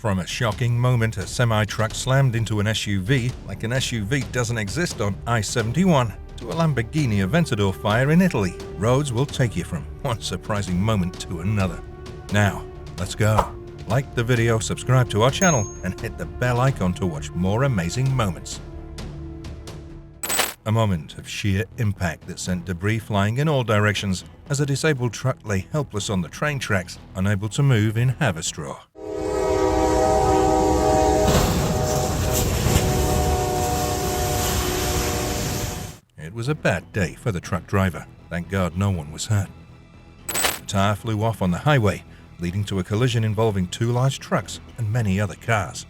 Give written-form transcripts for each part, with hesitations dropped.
From a shocking moment a semi-truck slammed into an SUV like an SUV doesn't exist on I-71, to a Lamborghini Aventador fire in Italy, roads will take you from one surprising moment to another. Now, let's go. Like the video, subscribe to our channel, and hit the bell icon to watch more amazing moments. A moment of sheer impact that sent debris flying in all directions as a disabled truck lay helpless on the train tracks, unable to move in Haverstraw. It was a bad day for the truck driver. Thank God no one was hurt. The tire flew off on the highway, leading to a collision involving two large trucks and many other cars.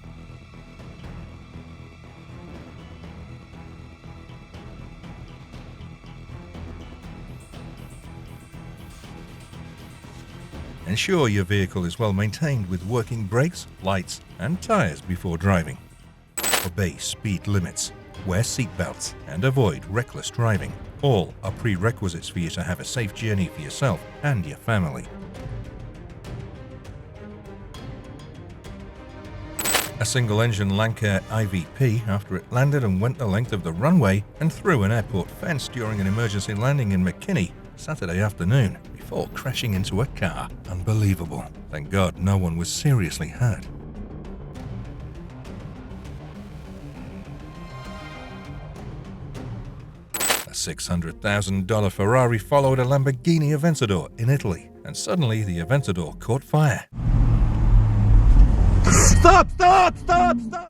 Ensure your vehicle is well maintained with working brakes, lights, and tires before driving. Obey speed limits, wear seatbelts, and avoid reckless driving. All are prerequisites for you to have a safe journey for yourself and your family. A single-engine Lancair IVP after it landed and went the length of the runway and through an airport fence during an emergency landing in McKinney Saturday afternoon before crashing into a car. Unbelievable. Thank God no one was seriously hurt. A $600,000 Ferrari followed a Lamborghini Aventador in Italy, and suddenly the Aventador caught fire. Stop!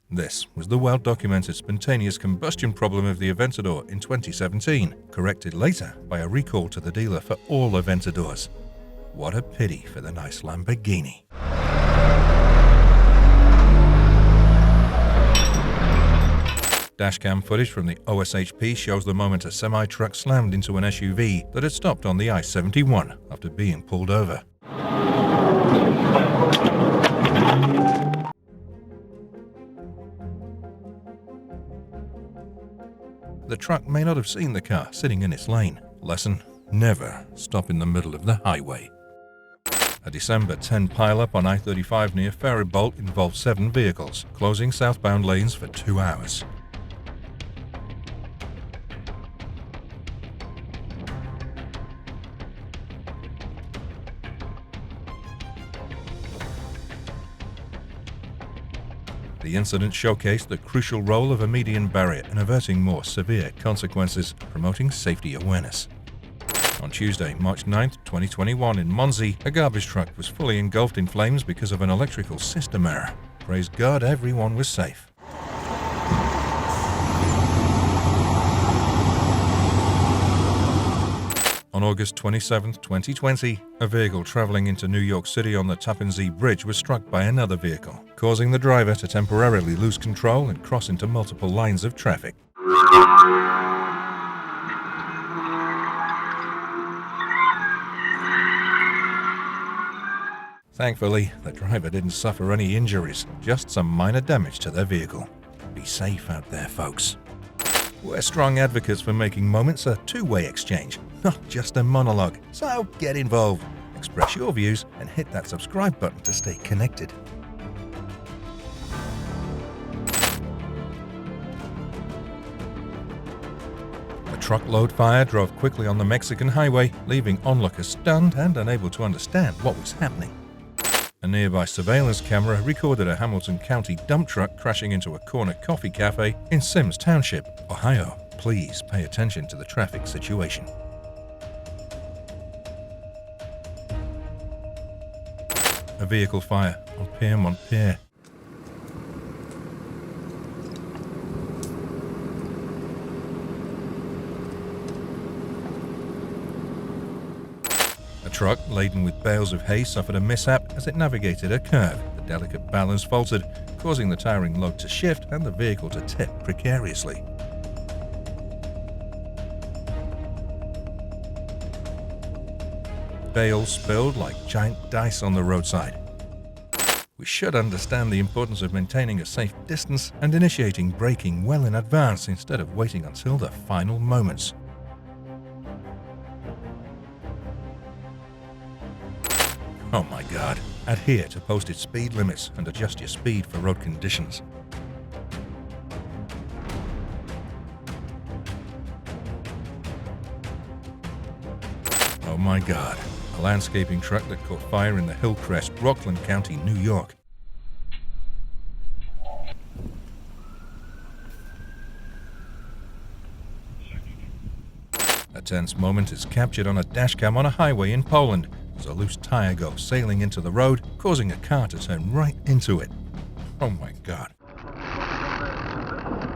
This was the well-documented spontaneous combustion problem of the Aventador in 2017, corrected later by a recall to the dealer for all Aventadors. What a pity for the nice Lamborghini. Dashcam footage from the OSHP shows the moment a semi-truck slammed into an SUV that had stopped on the I-71 after being pulled over. The truck may not have seen the car sitting in its lane. Lesson: never stop in the middle of the highway. A December 10 pileup on I-35 near Faribault involved 7 vehicles, closing southbound lanes for 2 hours. The incident showcased the crucial role of a median barrier in averting more severe consequences, promoting safety awareness. On Tuesday, March 9, 2021, in Monza, a garbage truck was fully engulfed in flames because of an electrical system error. Praise God, everyone was safe. On August 27, 2020, a vehicle traveling into New York City on the Tappan Zee Bridge was struck by another vehicle, causing the driver to temporarily lose control and cross into multiple lines of traffic. Thankfully, the driver didn't suffer any injuries, just some minor damage to their vehicle. Be safe out there, folks. We're strong advocates for making moments a two-way exchange, not just a monologue. So get involved, express your views, and hit that subscribe button to stay connected. A truckload fire drove quickly on the Mexican highway, leaving onlookers stunned and unable to understand what was happening. A nearby surveillance camera recorded a Hamilton County dump truck crashing into a corner coffee cafe in Sims Township, Ohio. Please pay attention to the traffic situation. A vehicle fire on Piermont Pier. A truck laden with bales of hay suffered a mishap as it navigated a curve. The delicate balance faltered, causing the towering load to shift and the vehicle to tip precariously. Bales spilled like giant dice on the roadside. We should understand the importance of maintaining a safe distance and initiating braking well in advance instead of waiting until the final moments. Oh my God, Adhere to posted speed limits and adjust your speed for road conditions. Oh my God, a landscaping truck that caught fire in the Hillcrest, Rockland County, New York. A tense moment is captured on a dashcam on a highway in Poland as a loose tire goes sailing into the road, causing a car to turn right into it. Oh my God.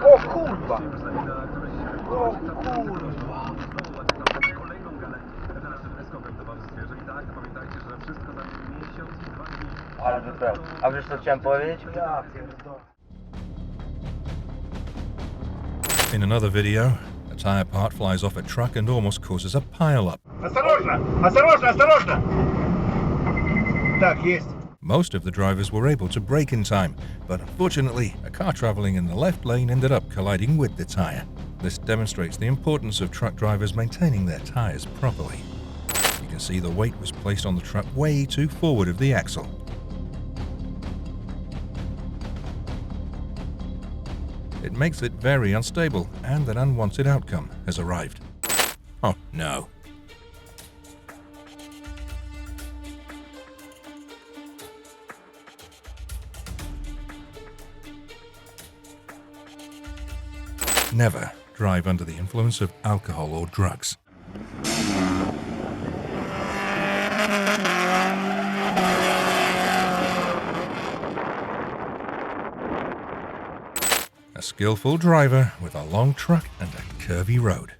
O kurwa! O kurwa! Ale wypełnił. A wiesz co chciałem powiedzieć? Ja pierdolę. In another video, a tire part flies off a truck and almost causes a pile-up. Осторожно! Осторожно! Осторожно! Так, есть. Most of the drivers were able to brake in time, but unfortunately, a car traveling in the left lane ended up colliding with the tire. This demonstrates the importance of truck drivers maintaining their tires properly. You can see the weight was placed on the truck way too forward of the axle. It makes it very unstable, and an unwanted outcome has arrived. Oh no. Never drive under the influence of alcohol or drugs. A skillful driver with a long truck and a curvy road.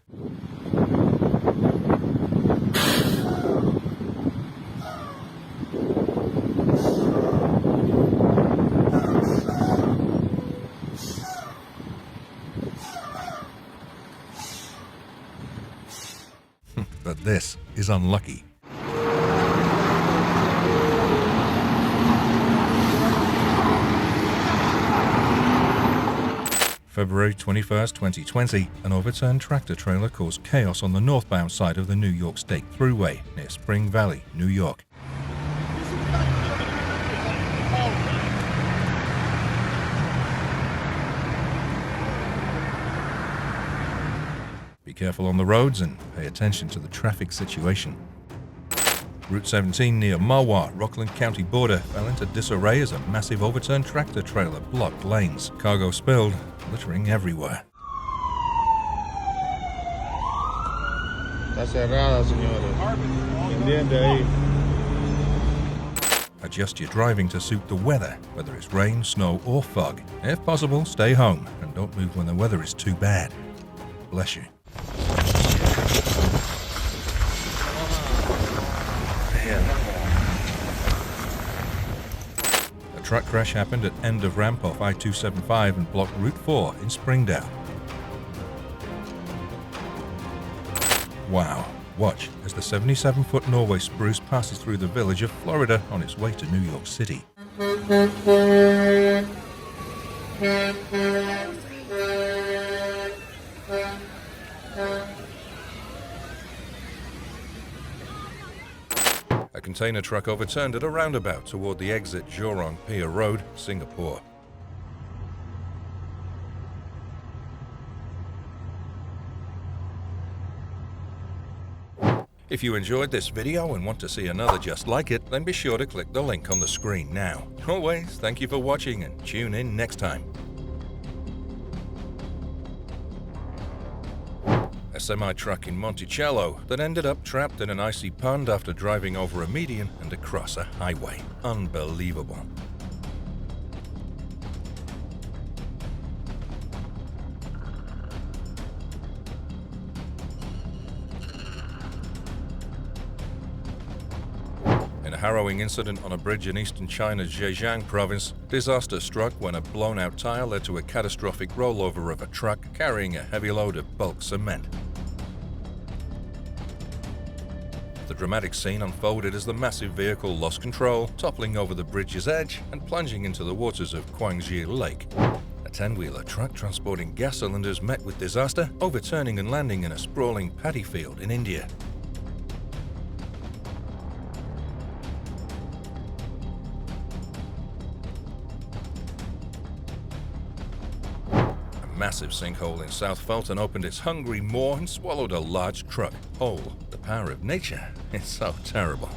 But this is unlucky. February 21st, 2020, an overturned tractor-trailer caused chaos on the northbound side of the New York State Thruway near Spring Valley, New York. Be careful on the roads and pay attention to the traffic situation. Route 17 near Mahwah, Rockland County border, fell into disarray as a massive overturned tractor-trailer blocked lanes. Cargo spilled, littering everywhere. Está cerrada, señores. Entiende ahí. Adjust your driving to suit the weather, whether it's rain, snow, or fog. If possible, stay home and don't move when the weather is too bad. Bless you. A truck crash happened at end of ramp off I-275 and blocked Route 4 in Springdale. Wow. Watch as the 77-foot Norway spruce passes through the village of Florida on its way to New York City. A container truck overturned at a roundabout toward the exit Jurong Pier Road, Singapore. If you enjoyed this video and want to see another just like it, then be sure to click the link on the screen now. Always, thank you for watching and tune in next time. A semi-truck in Monticello that ended up trapped in an icy pond after driving over a median and across a highway. Unbelievable. In a harrowing incident on a bridge in eastern China's Zhejiang province, disaster struck when a blown-out tire led to a catastrophic rollover of a truck carrying a heavy load of bulk cement. The dramatic scene unfolded as the massive vehicle lost control, toppling over the bridge's edge and plunging into the waters of Guangxi Lake. A 10-wheeler truck transporting gas cylinders met with disaster, overturning and landing in a sprawling paddy field in India. massive sinkhole in South Fulton opened its hungry maw and swallowed a large truck whole. The power of nature is so terrible.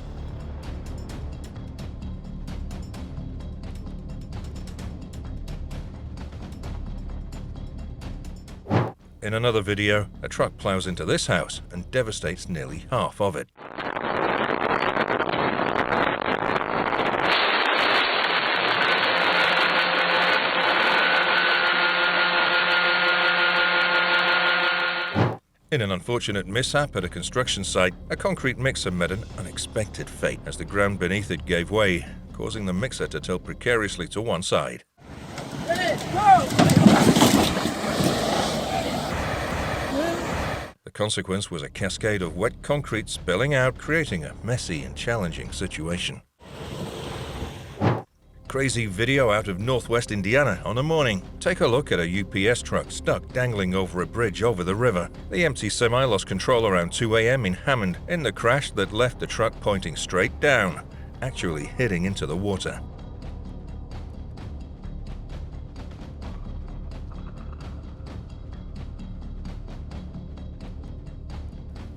In another video, a truck plows into this house and devastates nearly half of it. In an unfortunate mishap at a construction site, a concrete mixer met an unexpected fate as the ground beneath it gave way, causing the mixer to tilt precariously to one side. The consequence was a cascade of wet concrete spilling out, creating a messy and challenging situation. Crazy video out of northwest Indiana on a morning. Take a look at a UPS truck stuck dangling over a bridge over the river. The empty semi lost control around 2 a.m. in Hammond in the crash that left the truck pointing straight down, actually hitting into the water.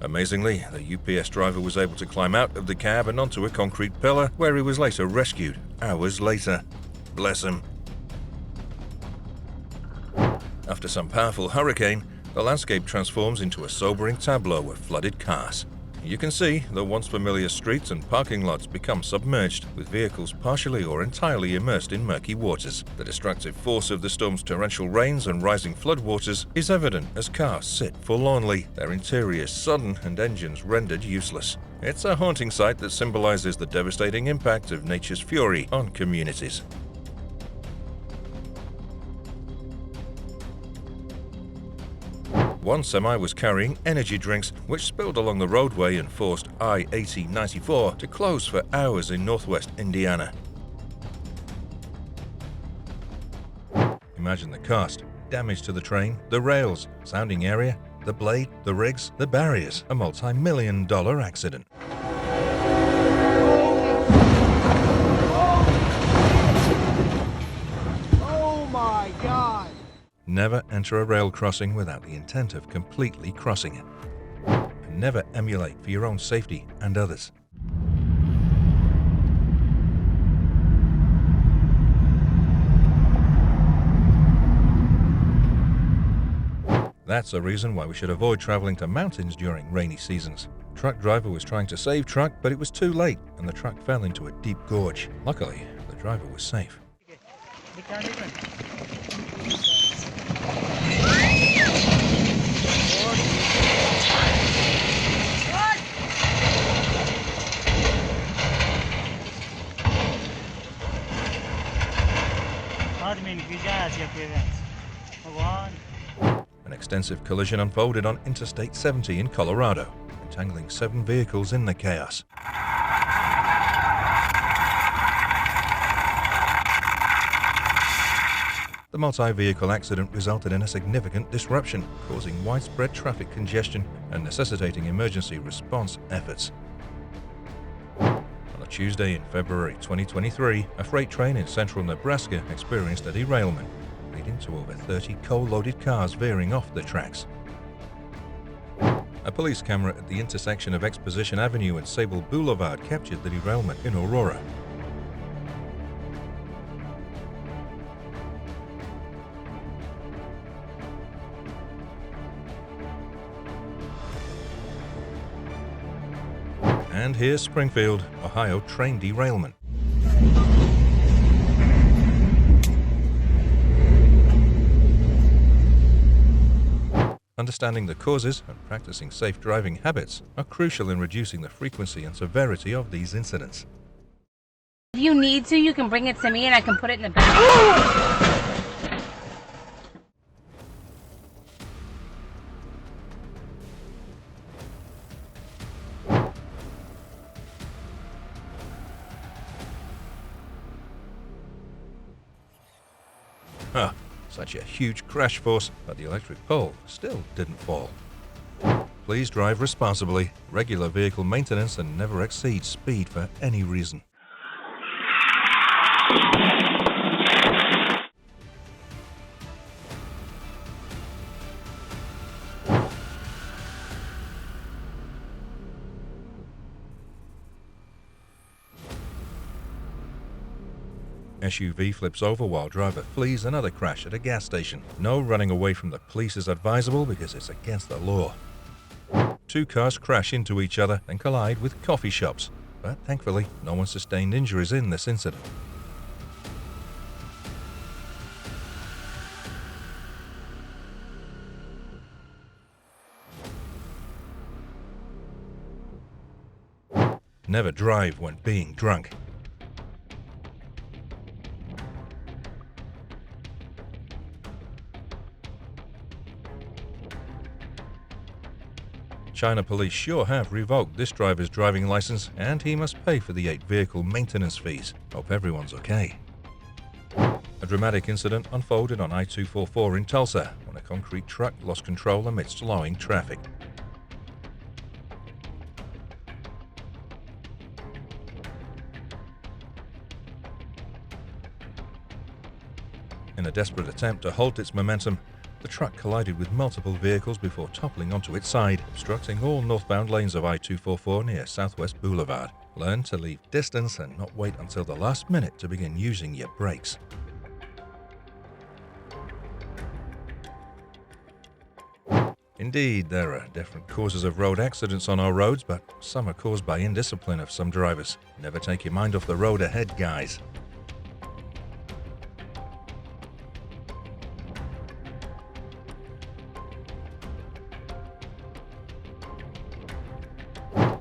Amazingly, the UPS driver was able to climb out of the cab and onto a concrete pillar, where he was later rescued hours later. Bless him. After some powerful hurricane, the landscape transforms into a sobering tableau of flooded cars. You can see the once familiar streets and parking lots become submerged, with vehicles partially or entirely immersed in murky waters. The destructive force of the storm's torrential rains and rising floodwaters is evident as cars sit forlornly, their interiors sodden and engines rendered useless. It's a haunting sight that symbolizes the devastating impact of nature's fury on communities. One semi was carrying energy drinks, which spilled along the roadway and forced I-80-94 to close for hours in northwest Indiana. Imagine the cost: damage to the train, the rails, sounding area, the blade, the rigs, the barriers. A multi-million-dollar accident. Oh my God! Never enter a rail crossing without the intent of completely crossing it. And never emulate for your own safety and others. That's a reason why we should avoid traveling to mountains during rainy seasons. Truck driver was trying to save truck, but it was too late and the truck fell into a deep gorge. Luckily, the driver was safe. An extensive collision unfolded on Interstate 70 in Colorado, entangling 7 vehicles in the chaos. The multi-vehicle accident resulted in a significant disruption, causing widespread traffic congestion and necessitating emergency response efforts. On a Tuesday in February 2023, a freight train in central Nebraska experienced a derailment, leading to over 30 coal-loaded cars veering off the tracks. A police camera at the intersection of Exposition Avenue and Sable Boulevard captured the derailment in Aurora. And here's Springfield, Ohio train derailment. Understanding the causes and practicing safe driving habits are crucial in reducing the frequency and severity of these incidents. If you need to, you can bring it to me and I can put it in the back. Such a huge crash force, but the electric pole still didn't fall. Please drive responsibly, regular vehicle maintenance, and never exceed speed for any reason. SUV flips over while driver flees another crash at a gas station. No running away from the police is advisable because it's against the law. 2 cars crash into each other and collide with coffee shops, but thankfully no one sustained injuries in this incident. Never drive when being drunk. China police sure have revoked this driver's driving license, and he must pay for the 8 vehicle maintenance fees. Hope everyone's okay. A dramatic incident unfolded on I-244 in Tulsa when a concrete truck lost control amidst slowing traffic. In a desperate attempt to halt its momentum, the truck collided with multiple vehicles before toppling onto its side, obstructing all northbound lanes of I-244 near Southwest Boulevard. Learn to leave distance and not wait until the last minute to begin using your brakes. Indeed, there are different causes of road accidents on our roads, but some are caused by indiscipline of some drivers. Never take your mind off the road ahead, guys.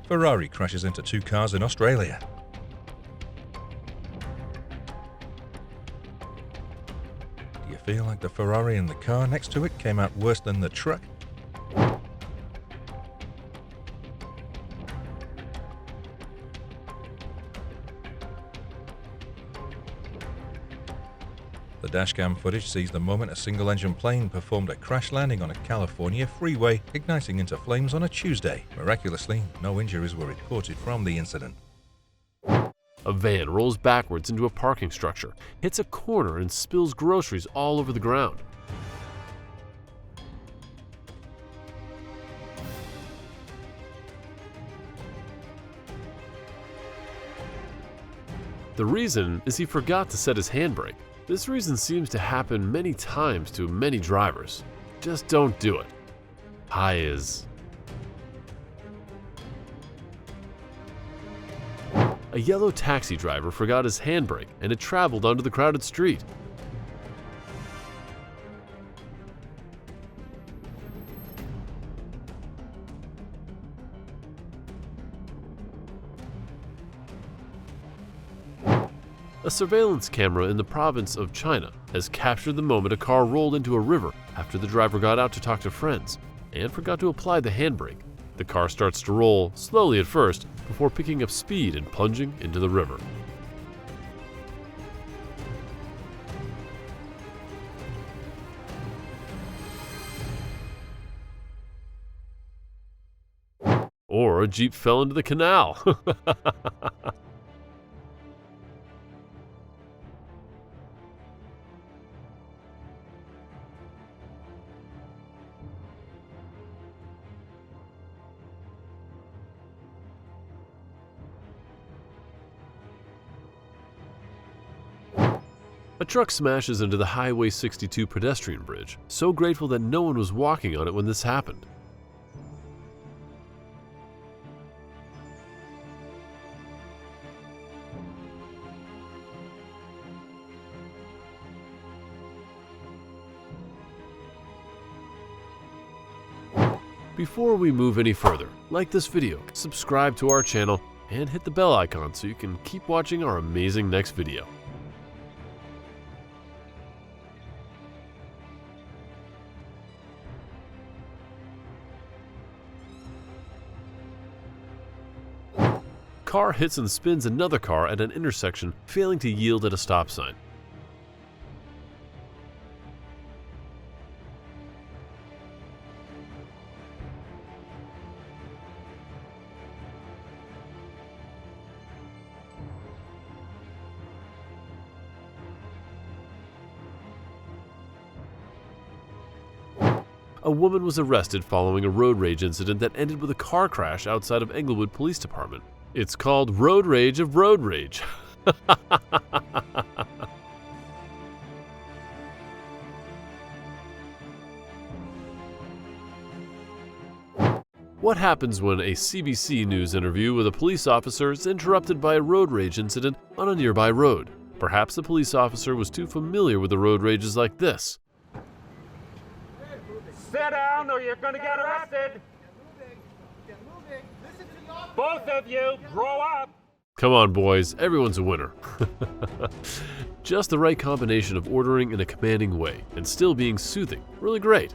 Ferrari crashes into 2 cars in Australia. Do you feel like the Ferrari and the car next to it came out worse than the truck? The dashcam footage sees the moment a single-engine plane performed a crash landing on a California freeway, igniting into flames on a Tuesday. Miraculously, no injuries were reported from the incident. A van rolls backwards into a parking structure, hits a corner, and spills groceries all over the ground. The reason is he forgot to set his handbrake. This reason seems to happen many times to many drivers. Just don't do it. Hi is. A yellow taxi driver forgot his handbrake and it traveled onto the crowded street. A surveillance camera in the province of China has captured the moment a car rolled into a river after the driver got out to talk to friends and forgot to apply the handbrake. The car starts to roll, slowly at first, before picking up speed and plunging into the river. Or a Jeep fell into the canal. A truck smashes into the Highway 62 pedestrian bridge, so grateful that no one was walking on it when this happened. Before we move any further, like this video, subscribe to our channel, and hit the bell icon so you can keep watching our amazing next video. Car hits and spins another car at an intersection, failing to yield at a stop sign. A woman was arrested following a road rage incident that ended with a car crash outside of Englewood Police Department. It's called road rage of road rage. What happens when a CBC News interview with a police officer is interrupted by a road rage incident on a nearby road? Perhaps the police officer was too familiar with the road rages like this. Sit down or you're going to get arrested. Both of you, grow up. Come on, boys, everyone's a winner. Just the right combination of ordering in a commanding way and still being soothing. Really great.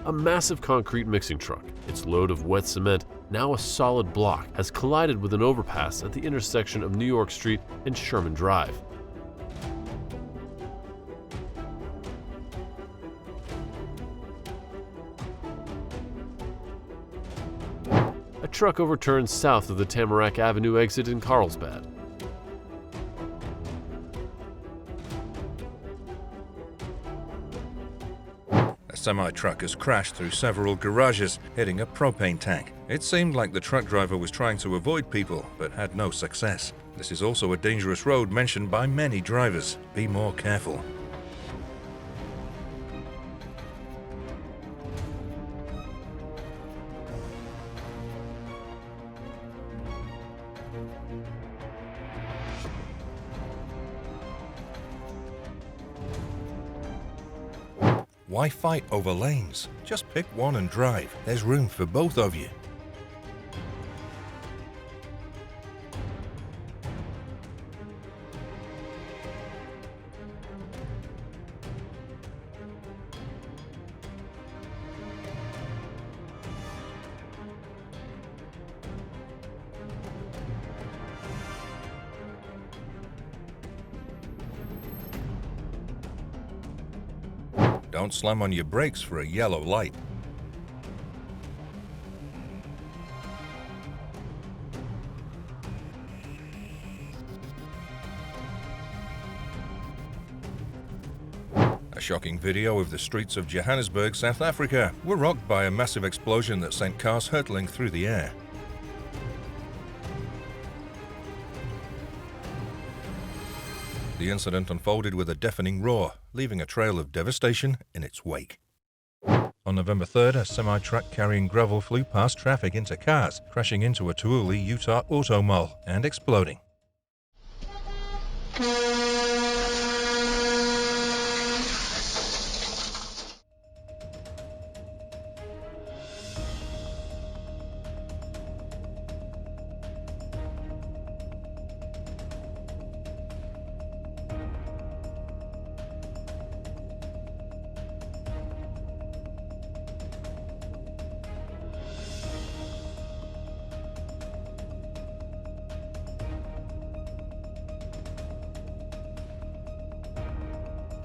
A massive concrete mixing truck, its load of wet cement, now a solid block, has collided with an overpass at the intersection of New York Street and Sherman Drive. A truck overturned south of the Tamarack Avenue exit in Carlsbad. A semi-truck has crashed through several garages, hitting a propane tank. It seemed like the truck driver was trying to avoid people, but had no success. This is also a dangerous road mentioned by many drivers. Be more careful. Why fight over lanes? Just pick one and drive. There's room for both of you. Don't slam on your brakes for a yellow light. A shocking video of the streets of Johannesburg, South Africa, were rocked by a massive explosion that sent cars hurtling through the air. The incident unfolded with a deafening roar, leaving a trail of devastation in its wake. On November 3rd, a semi-truck carrying gravel flew past traffic into cars, crashing into a Tuuli, Utah auto mall and exploding.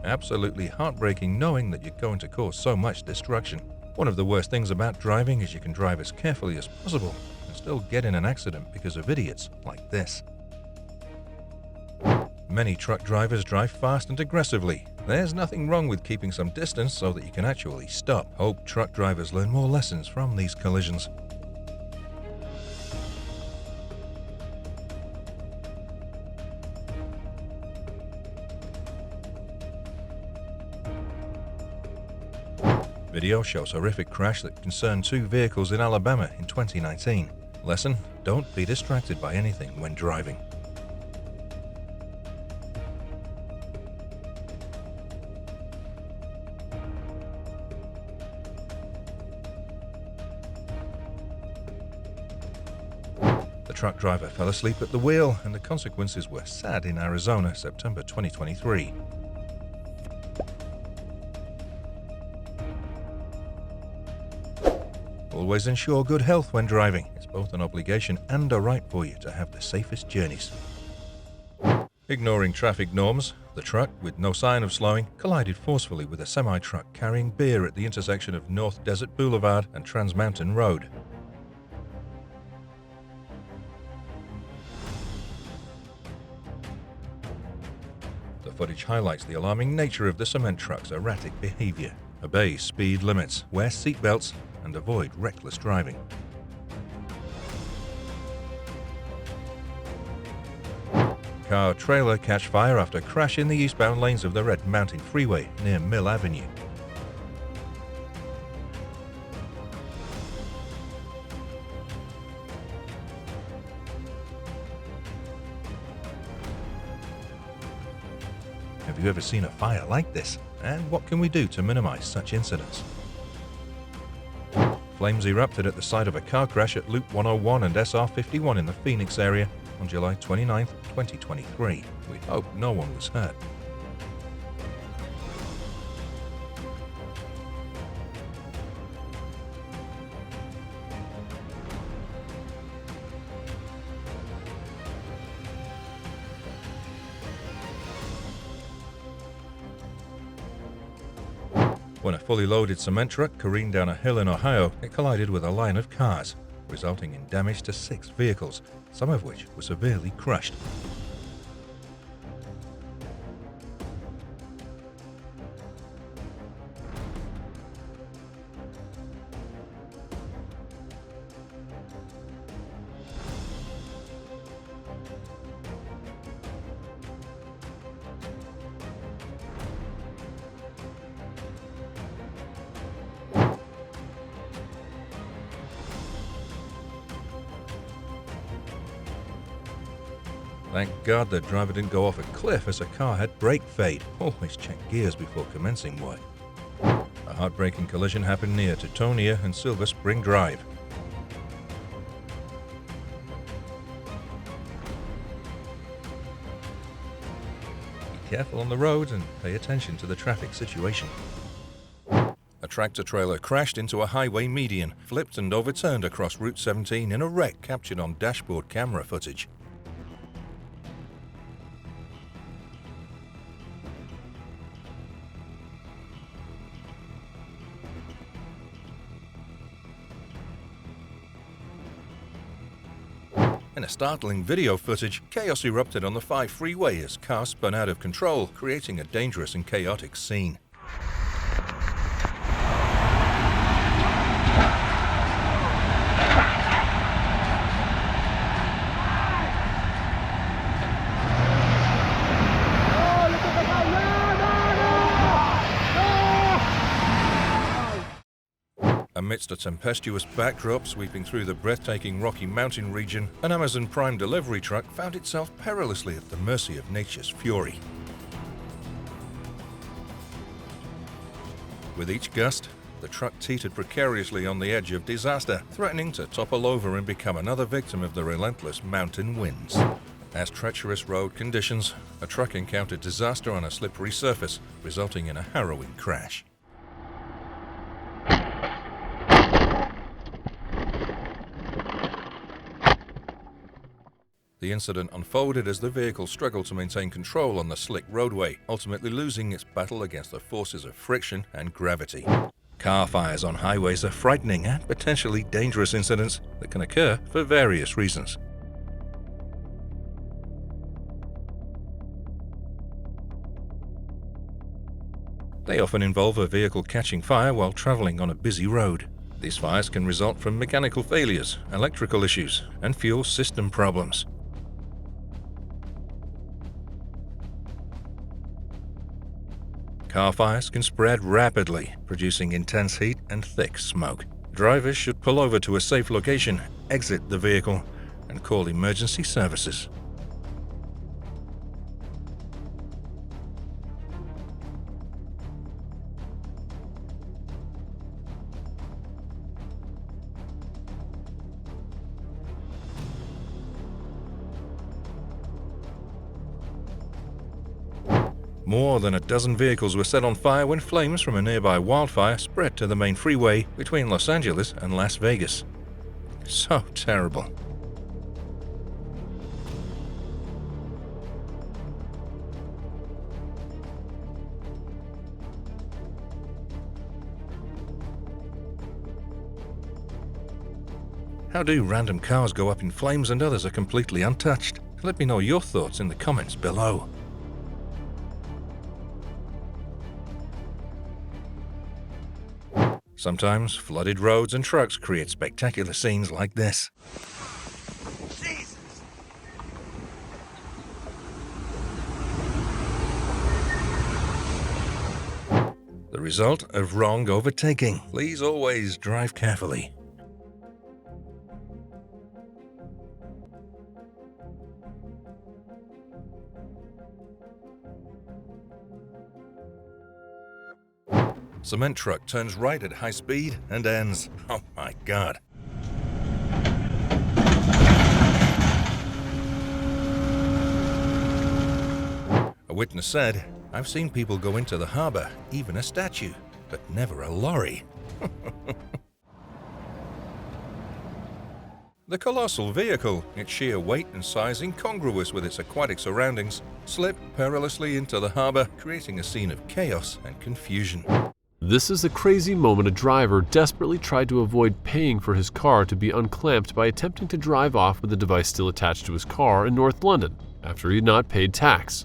Absolutely heartbreaking knowing that you're going to cause so much destruction. One of the worst things about driving is you can drive as carefully as possible and still get in an accident because of idiots like this. Many truck drivers drive fast and aggressively. There's nothing wrong with keeping some distance so that you can actually stop. Hope truck drivers learn more lessons from these collisions. Video shows horrific crash that concerned two vehicles in Alabama in 2019. Lesson: don't be distracted by anything when driving. The truck driver fell asleep at the wheel, and the consequences were sad in Arizona, September 2023. Always ensure good health when driving. It's both an obligation and a right for you to have the safest journeys. Ignoring traffic norms, the truck, with no sign of slowing, collided forcefully with a semi-truck carrying beer at the intersection of North Desert Boulevard and Trans Mountain Road. The footage highlights the alarming nature of the cement truck's erratic behavior. Obey speed limits, wear seatbelts, and avoid reckless driving. Car trailer catch fire after crash in the eastbound lanes of the Red Mountain Freeway near Mill Avenue. Have you ever seen a fire like this? And what can we do to minimize such incidents? Flames erupted at the site of a car crash at Loop 101 and SR 51 in the Phoenix area on July 29, 2023. We hope no one was hurt. When a fully loaded cement truck careened down a hill in Ohio, it collided with a line of cars, resulting in damage to 6 vehicles, some of which were severely crushed. Thank God the driver didn't go off a cliff as the car had brake fade. Always check gears before commencing work. A heartbreaking collision happened near Teutonia and Silver Spring Drive. Be careful on the roads and pay attention to the traffic situation. A tractor-trailer crashed into a highway median, flipped and overturned across Route 17 in a wreck captured on dashboard camera footage. In a startling video footage, chaos erupted on the 5 freeway as cars spun out of control, creating a dangerous and chaotic scene. Amidst a tempestuous backdrop sweeping through the breathtaking Rocky Mountain region, an Amazon Prime delivery truck found itself perilously at the mercy of nature's fury. With each gust, the truck teetered precariously on the edge of disaster, threatening to topple over and become another victim of the relentless mountain winds. As treacherous road conditions, a truck encountered disaster on a slippery surface, resulting in a harrowing crash. The incident unfolded as the vehicle struggled to maintain control on the slick roadway, ultimately losing its battle against the forces of friction and gravity. Car fires on highways are frightening and potentially dangerous incidents that can occur for various reasons. They often involve a vehicle catching fire while traveling on a busy road. These fires can result from mechanical failures, electrical issues, and fuel system problems. Car fires can spread rapidly, producing intense heat and thick smoke. Drivers should pull over to a safe location, exit the vehicle, and call emergency services. More than a dozen vehicles were set on fire when flames from a nearby wildfire spread to the main freeway between Los Angeles and Las Vegas. So terrible. How do random cars go up in flames and others are completely untouched? Let me know your thoughts in the comments below. Sometimes flooded roads and trucks create spectacular scenes like this. Jesus! The result of wrong overtaking. Please always drive carefully. Cement truck turns right at high speed and ends. Oh my God. A witness said, "I've seen people go into the harbor, even a statue, but never a lorry." The colossal vehicle, its sheer weight and size incongruous with its aquatic surroundings, slipped perilously into the harbor, creating a scene of chaos and confusion. This is a crazy moment a driver desperately tried to avoid paying for his car to be unclamped by attempting to drive off with the device still attached to his car in North London after he had not paid tax.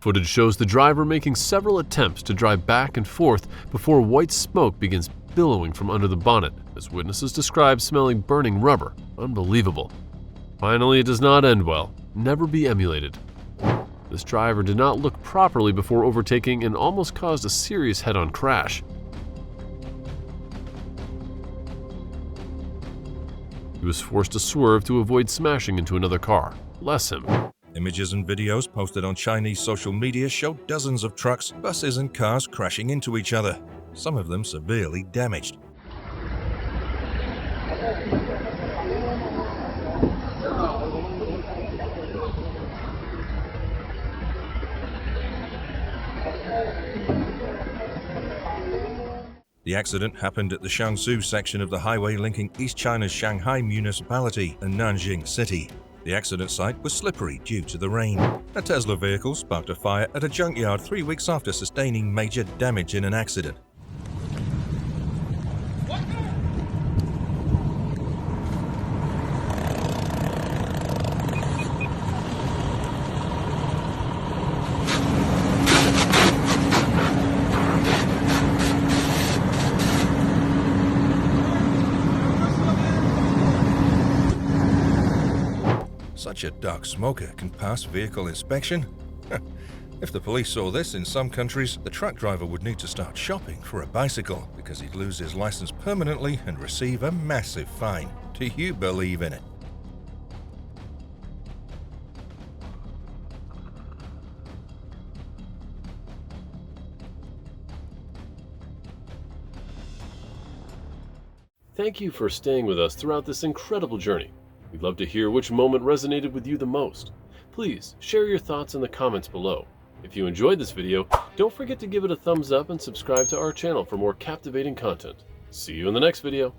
Footage shows the driver making several attempts to drive back and forth before white smoke begins billowing from under the bonnet, as witnesses describe smelling burning rubber. Unbelievable. Finally, it does not end well. Never be emulated. This driver did not look properly before overtaking and almost caused a serious head-on crash. He was forced to swerve to avoid smashing into another car. Bless him. Images and videos posted on Chinese social media show dozens of trucks, buses and cars crashing into each other, some of them severely damaged. The accident happened at the Jiangsu section of the highway linking East China's Shanghai municipality and Nanjing city. The accident site was slippery due to the rain. A Tesla vehicle sparked a fire at a junkyard 3 weeks after sustaining major damage in an accident. Such a dark smoker can pass vehicle inspection? If the police saw this in some countries, the truck driver would need to start shopping for a bicycle because he'd lose his license permanently and receive a massive fine. Do you believe in it? Thank you for staying with us throughout this incredible journey. We'd love to hear which moment resonated with you the most. Please share your thoughts in the comments below. If you enjoyed this video, don't forget to give it a thumbs up and subscribe to our channel for more captivating content. See you in the next video.